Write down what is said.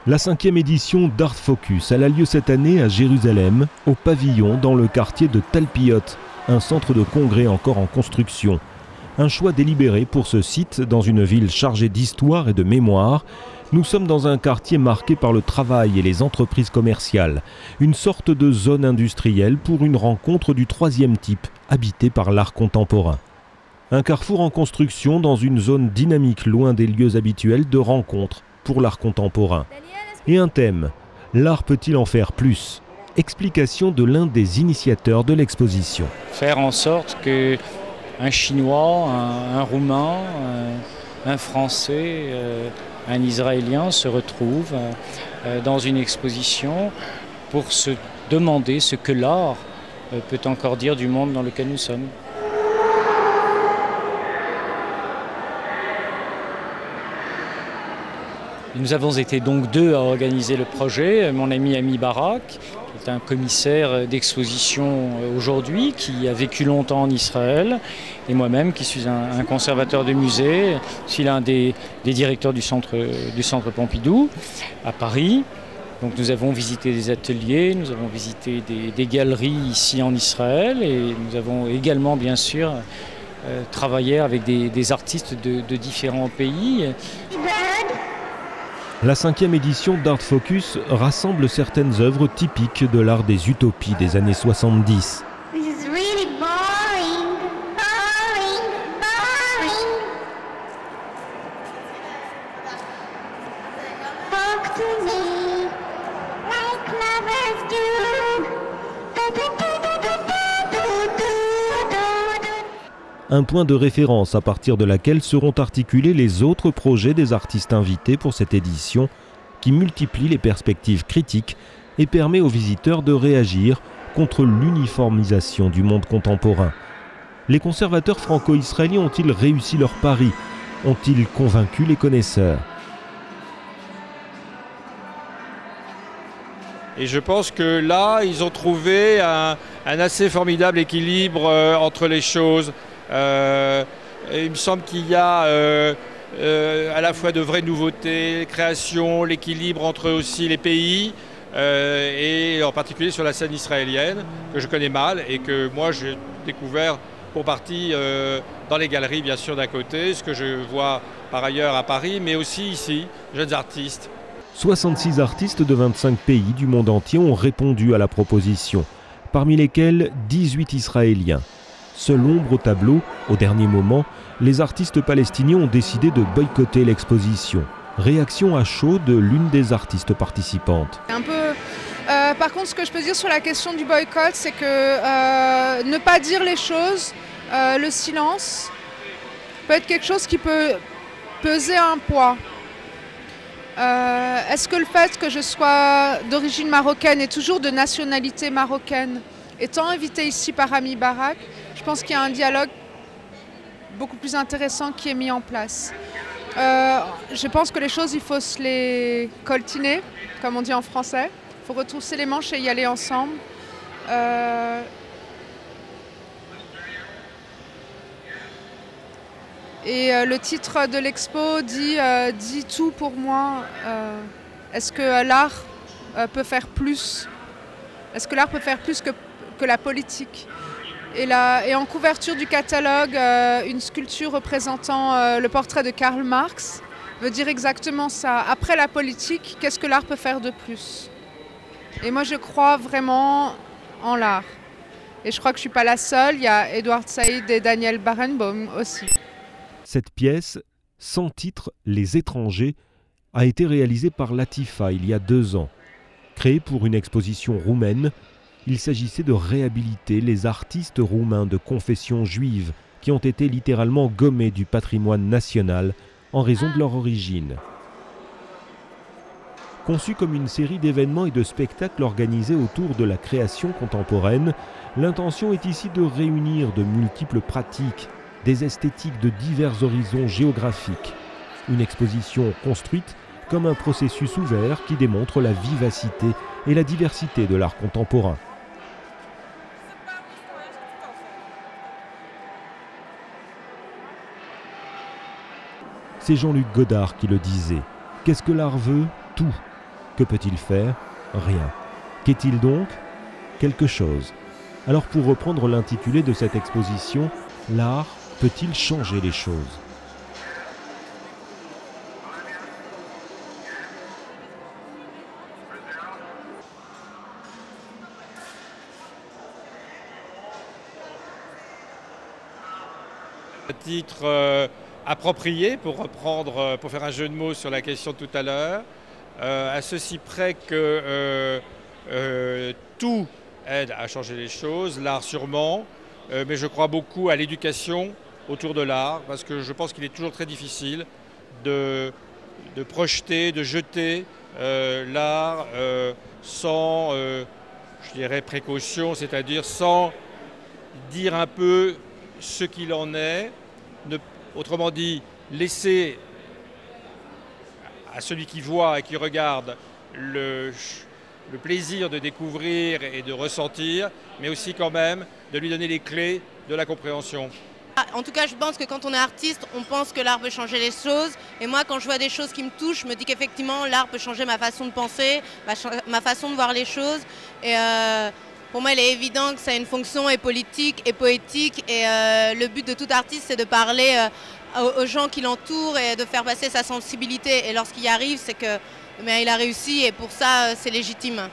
La 5e édition d'Art Focus, elle a lieu cette année à Jérusalem, au pavillon dans le quartier de Talpiot, un centre de congrès encore en construction. Un choix délibéré pour ce site dans une ville chargée d'histoire et de mémoire. Nous sommes dans un quartier marqué par le travail et les entreprises commerciales, une sorte de zone industrielle pour une rencontre du 3e type, habitée par l'art contemporain. Un carrefour en construction dans une zone dynamique loin des lieux habituels de rencontre pour l'art contemporain. Et un thème, l'art peut-il en faire plus? Explication de l'un des initiateurs de l'exposition. Faire en sorte qu'un Chinois, un Roumain, un Français, un Israélien se retrouvent dans une exposition pour se demander ce que l'art peut encore dire du monde dans lequel nous sommes. Nous avons été donc deux à organiser le projet. Mon ami Ami Barak, qui est un commissaire d'exposition aujourd'hui, qui a vécu longtemps en Israël, et moi-même qui suis un conservateur de musée. Je suis l'un des directeurs du centre Pompidou à Paris. Donc nous avons visité des ateliers, nous avons visité des galeries ici en Israël, et nous avons également bien sûr travaillé avec des artistes de différents pays. La 5e édition d'Art Focus rassemble certaines œuvres typiques de l'art des utopies des années 70. Un point de référence à partir de laquelle seront articulés les autres projets des artistes invités pour cette édition qui multiplie les perspectives critiques et permet aux visiteurs de réagir contre l'uniformisation du monde contemporain. Les conservateurs franco-israéliens ont-ils réussi leur pari? Ont-ils convaincu les connaisseurs? Et je pense que là, ils ont trouvé un assez formidable équilibre entre les choses. Il me semble qu'il y a à la fois de vraies nouveautés, création, l'équilibre entre aussi les pays et en particulier sur la scène israélienne que je connais mal et que moi j'ai découvert pour partie dans les galeries bien sûr d'un côté, ce que je vois par ailleurs à Paris, mais aussi ici, jeunes artistes. 66 artistes de 25 pays du monde entier ont répondu à la proposition, parmi lesquels 18 Israéliens. Seule ombre au tableau, au dernier moment, les artistes palestiniens ont décidé de boycotter l'exposition. Réaction à chaud de l'une des artistes participantes. Par contre, ce que je peux dire sur la question du boycott, c'est que ne pas dire les choses, le silence, peut être quelque chose qui peut peser un poids. Est-ce que le fait que je sois d'origine marocaine et toujours de nationalité marocaine, étant invitée ici par Ami Barak, je pense qu'il y a un dialogue beaucoup plus intéressant qui est mis en place. Je pense que les choses, il faut se les coltiner, comme on dit en français. Il faut retrousser les manches et y aller ensemble. Et le titre de l'expo dit tout pour moi. Est-ce que l'art peut faire plus? Est-ce que l'art peut faire plus que la politique? Et en couverture du catalogue, une sculpture représentant le portrait de Karl Marx veut dire exactement ça. Après la politique, qu'est-ce que l'art peut faire de plus? Et moi, je crois vraiment en l'art. Et je crois que je ne suis pas la seule. Il y a Edward Said et Daniel Barenboim aussi. Cette pièce, sans titre, Les étrangers, a été réalisée par Latifa il y a 2 ans. Créée pour une exposition roumaine, il s'agissait de réhabiliter les artistes roumains de confession juive qui ont été littéralement gommés du patrimoine national en raison de leur origine. Conçue comme une série d'événements et de spectacles organisés autour de la création contemporaine, l'intention est ici de réunir de multiples pratiques, des esthétiques de divers horizons géographiques. Une exposition construite comme un processus ouvert qui démontre la vivacité et la diversité de l'art contemporain. C'est Jean-Luc Godard qui le disait. Qu'est-ce que l'art veut? Tout. Que peut-il faire? Rien. Qu'est-il donc? Quelque chose. Alors pour reprendre l'intitulé de cette exposition, l'art peut-il changer les choses? À titre approprié, pour reprendre, pour faire un jeu de mots sur la question de tout à l'heure, à ceci près que tout aide à changer les choses, l'art sûrement, mais je crois beaucoup à l'éducation autour de l'art, parce que je pense qu'il est toujours très difficile de projeter, de jeter l'art sans, je dirais, précaution, c'est-à-dire sans dire un peu ce qu'il en est, autrement dit, laisser à celui qui voit et qui regarde le plaisir de découvrir et de ressentir, mais aussi quand même de lui donner les clés de la compréhension. En tout cas, je pense que quand on est artiste, on pense que l'art peut changer les choses. Et moi, quand je vois des choses qui me touchent, je me dis qu'effectivement, l'art peut changer ma façon de penser, ma façon de voir les choses. Et pour moi, il est évident que ça a une fonction et politique et poétique. Et le but de tout artiste, c'est de parler aux gens qui l'entourent et de faire passer sa sensibilité. Et lorsqu'il y arrive, c'est que il a réussi et pour ça, c'est légitime.